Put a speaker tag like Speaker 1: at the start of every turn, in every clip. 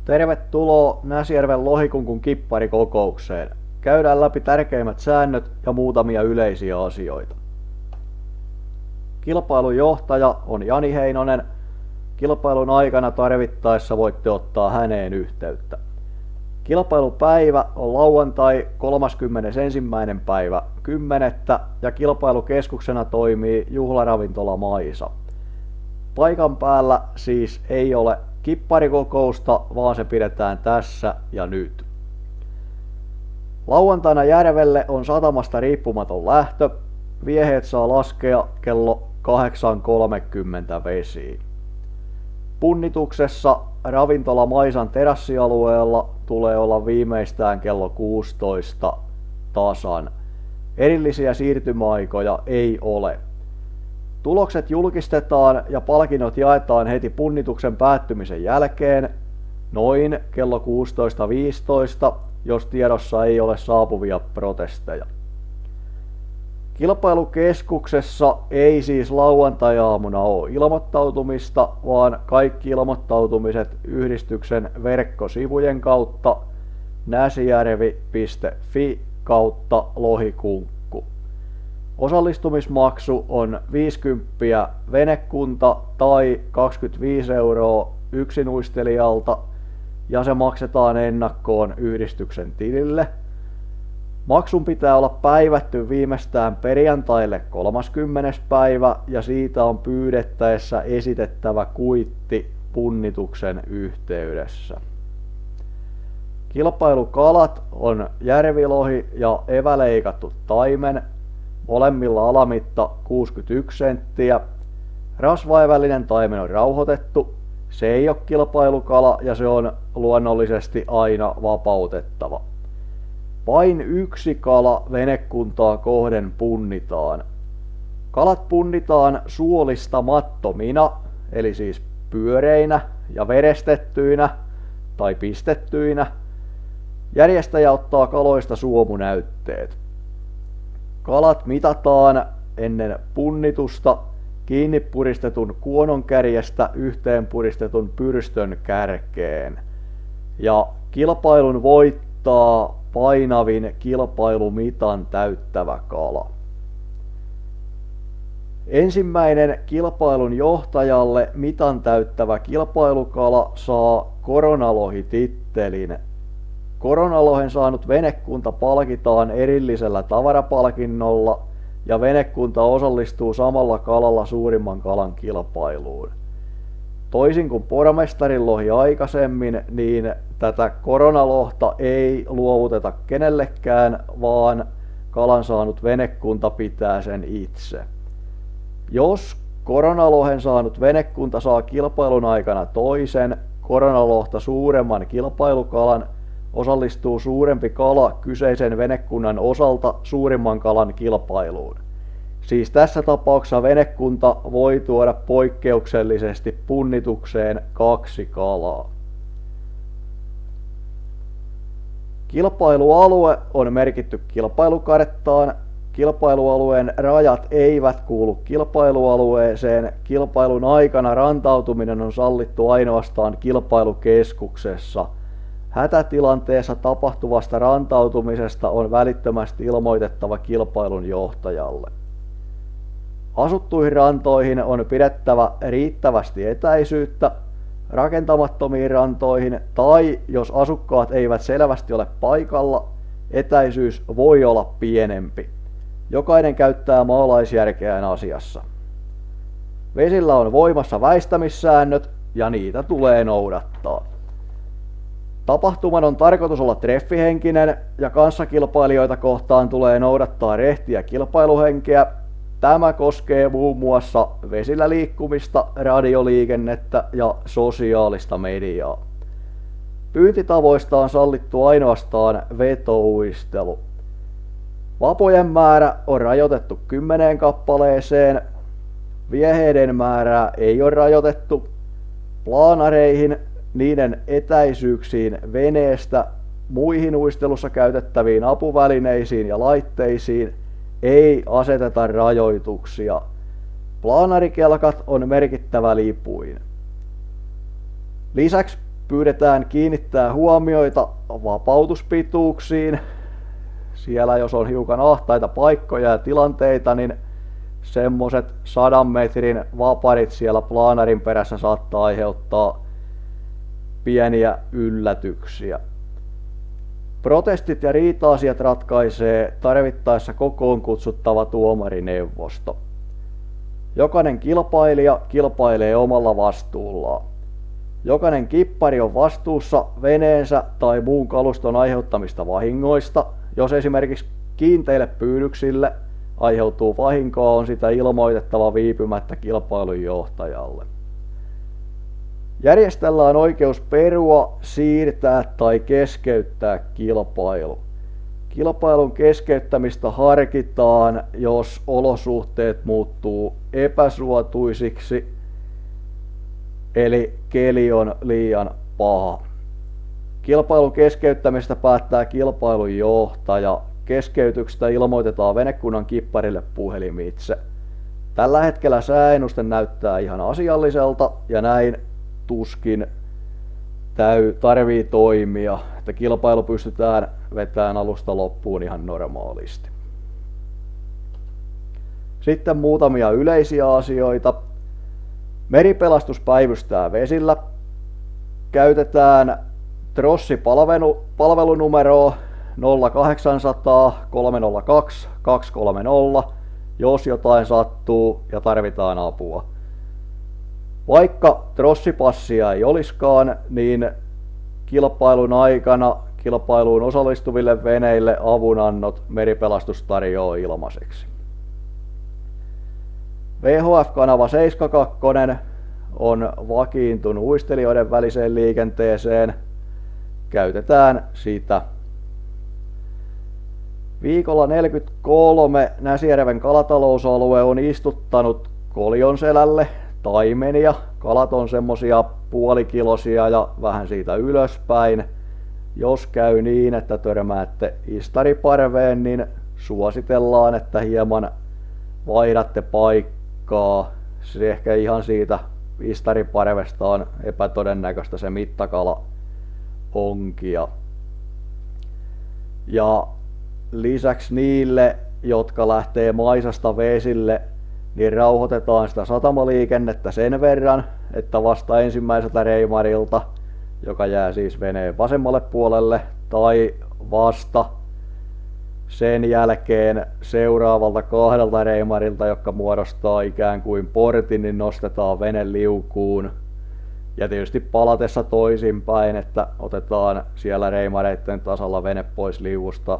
Speaker 1: Tervetuloa Näsjärven Lohikunkun kipparikokoukseen. Käydään läpi tärkeimmät säännöt ja muutamia yleisiä asioita. Kilpailun johtaja on Jani Heinonen. Kilpailun aikana tarvittaessa voitte ottaa häneen yhteyttä. Kilpailupäivä on lauantai 31. päivä 10. ja kilpailukeskuksena toimii juhlaravintola Maisa. Paikan päällä siis ei ole kipparikokousta, vaan se pidetään tässä ja nyt. Lauantaina järvelle on satamasta riippumaton lähtö. Vieheet saa laskea kello 8.30 vesiin. Punnituksessa ravintola Maisan terassialueella tulee olla viimeistään kello 16 tasan. Erillisiä siirtymäaikoja ei ole. Tulokset julkistetaan ja palkinnot jaetaan heti punnituksen päättymisen jälkeen noin kello 16.15, jos tiedossa ei ole saapuvia protesteja. Kilpailukeskuksessa ei siis lauantai-aamuna ole ilmoittautumista, vaan kaikki ilmoittautumiset yhdistyksen verkkosivujen kautta näsijärvi.fi/lohikunkku. Osallistumismaksu on 50 venekunta tai 25 € yksinuistelijalta ja se maksetaan ennakkoon yhdistyksen tilille. Maksun pitää olla päivätty viimeistään perjantaille 30. päivä ja siitä on pyydettäessä esitettävä kuitti punnituksen yhteydessä. Kilpailukalat on järvilohi ja eväleikattu taimen, molemmilla alamitta 61 senttiä. Rasvaevällinen taimen on rauhoitettu, se ei ole kilpailukala ja se on luonnollisesti aina vapautettava. Vain yksi kala venekuntaa kohden punnitaan. Kalat punnitaan suolistamattomina, eli siis pyöreinä ja verestettyinä tai pistettyinä. Järjestäjä ottaa kaloista suomunäytteet. Kalat mitataan ennen punnitusta kiinni puristetun kuonon kärjestä yhteen puristetun pyrstön kärkeen. Ja kilpailun voittaa painavin kilpailumitan täyttävä kala. Ensimmäinen kilpailun johtajalle mitan täyttävä kilpailukala saa koronalohitittelin. Koronalohen saanut venekunta palkitaan erillisellä tavarapalkinnolla ja venekunta osallistuu samalla kalalla suurimman kalan kilpailuun. Toisin kuin pormestarin lohi aikaisemmin, niin tätä koronalohta ei luovuteta kenellekään, vaan kalan saanut venekunta pitää sen itse. Jos koronalohen saanut venekunta saa kilpailun aikana toisen koronalohta suuremman kilpailukalan, osallistuu suurempi kala kyseisen venekunnan osalta suurimman kalan kilpailuun. Siis tässä tapauksessa venekunta voi tuoda poikkeuksellisesti punnitukseen 2 kalaa. Kilpailualue on merkitty kilpailukarttaan. Kilpailualueen rajat eivät kuulu kilpailualueeseen. Kilpailun aikana rantautuminen on sallittu ainoastaan kilpailukeskuksessa. Hätätilanteessa tapahtuvasta rantautumisesta on välittömästi ilmoitettava kilpailun johtajalle. Asuttuihin rantoihin on pidettävä riittävästi etäisyyttä. Rakentamattomiin rantoihin tai jos asukkaat eivät selvästi ole paikalla, etäisyys voi olla pienempi. Jokainen käyttää maalaisjärkeään asiassa. Vesillä on voimassa väistämissäännöt ja niitä tulee noudattaa. Tapahtuman on tarkoitus olla treffihenkinen ja kanssakilpailijoita kohtaan tulee noudattaa rehtiä kilpailuhenkeä. Tämä koskee muun muassa vesillä liikkumista, radioliikennettä ja sosiaalista mediaa. Pyyntitavoista on sallittu ainoastaan vetouistelu. Vapojen määrä on rajoitettu 10 kappaleeseen. Vieheiden määrää ei ole rajoitettu. Plaanareihin, niiden etäisyyksiin veneestä, muihin uistelussa käytettäviin apuvälineisiin ja laitteisiin ei aseteta rajoituksia. Plaanarikelkat on merkittävä lipuin. Lisäksi pyydetään kiinnittää huomioita vapautuspituuksiin. Siellä jos on hiukan ahtaita paikkoja ja tilanteita, niin semmoset 100 metrin vaparit siellä plaanarin perässä saattaa aiheuttaa pieniä yllätyksiä. Protestit ja riita-asiat ratkaisee tarvittaessa kokoon kutsuttava tuomarineuvosto. Jokainen kilpailija kilpailee omalla vastuullaan. Jokainen kippari on vastuussa veneensä tai muun kaluston aiheuttamista vahingoista. Jos esimerkiksi kiinteille pyydyksille aiheutuu vahinkoa, on sitä ilmoitettava viipymättä kilpailun johtajalle. Järjestäjällä on oikeus perua, siirtää tai keskeyttää kilpailu. Kilpailun keskeyttämistä harkitaan, jos olosuhteet muuttuu epäsuotuisiksi, eli keli on liian paha. Kilpailun keskeyttämistä päättää kilpailun johtaja. Keskeytyksestä ilmoitetaan venekunnan kipparille puhelimitse. Tällä hetkellä sääennuste näyttää ihan asialliselta ja näin tuskin tarvii toimia, että kilpailu pystytään vetämään alusta loppuun ihan normaalisti. Sitten muutamia yleisiä asioita. Meripelastus päivystää vesillä. Käytetään trossipalvelunumeroa 0800 302 230, jos jotain sattuu ja tarvitaan apua. Vaikka trossipassia ei olisikaan, niin kilpailun aikana kilpailuun osallistuville veneille avunannot meripelastus tarjoaa ilmaiseksi. VHF-kanava 72 on vakiintunut uistelijoiden väliseen liikenteeseen. Käytetään sitä. Viikolla 43 Näsijärven kalatalousalue on istuttanut Koljonselälle taimenia. Kalat on semmosia puolikilosia ja vähän siitä ylöspäin. Jos käy niin, että törmäätte istariparveen, niin suositellaan, että hieman vaihdatte paikkaa. Se ehkä ihan siitä istariparvesta on epätodennäköistä se mittakala onkia. Ja lisäksi niille, jotka lähtee maisasta vesille, niin rauhoitetaan sitä satamaliikennettä sen verran, että vasta ensimmäiseltä reimarilta, joka jää siis veneen vasemmalle puolelle, tai vasta sen jälkeen seuraavalta kahdelta reimarilta, jotka muodostaa ikään kuin portin, niin nostetaan vene liukuun. Ja tietysti palatessa toisinpäin, että otetaan siellä reimareiden tasalla vene pois liuusta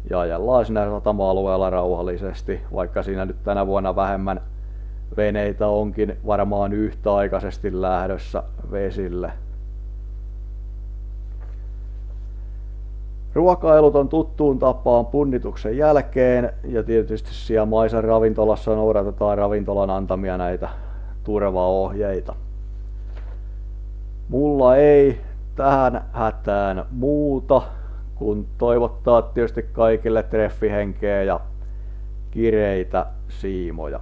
Speaker 1: ja ajellaan siinä satama-alueella rauhallisesti, vaikka siinä nyt tänä vuonna vähemmän veneitä onkin varmaan yhtäaikaisesti lähdössä vesille. Ruokailut on tuttuun tapaan punnituksen jälkeen ja tietysti siellä Maisan ravintolassa noudatetaan ravintolan antamia näitä turvaohjeita. Mulla ei tähän hätään muuta, kun toivottaa tietysti kaikille treffihenkeä ja kireitä siimoja.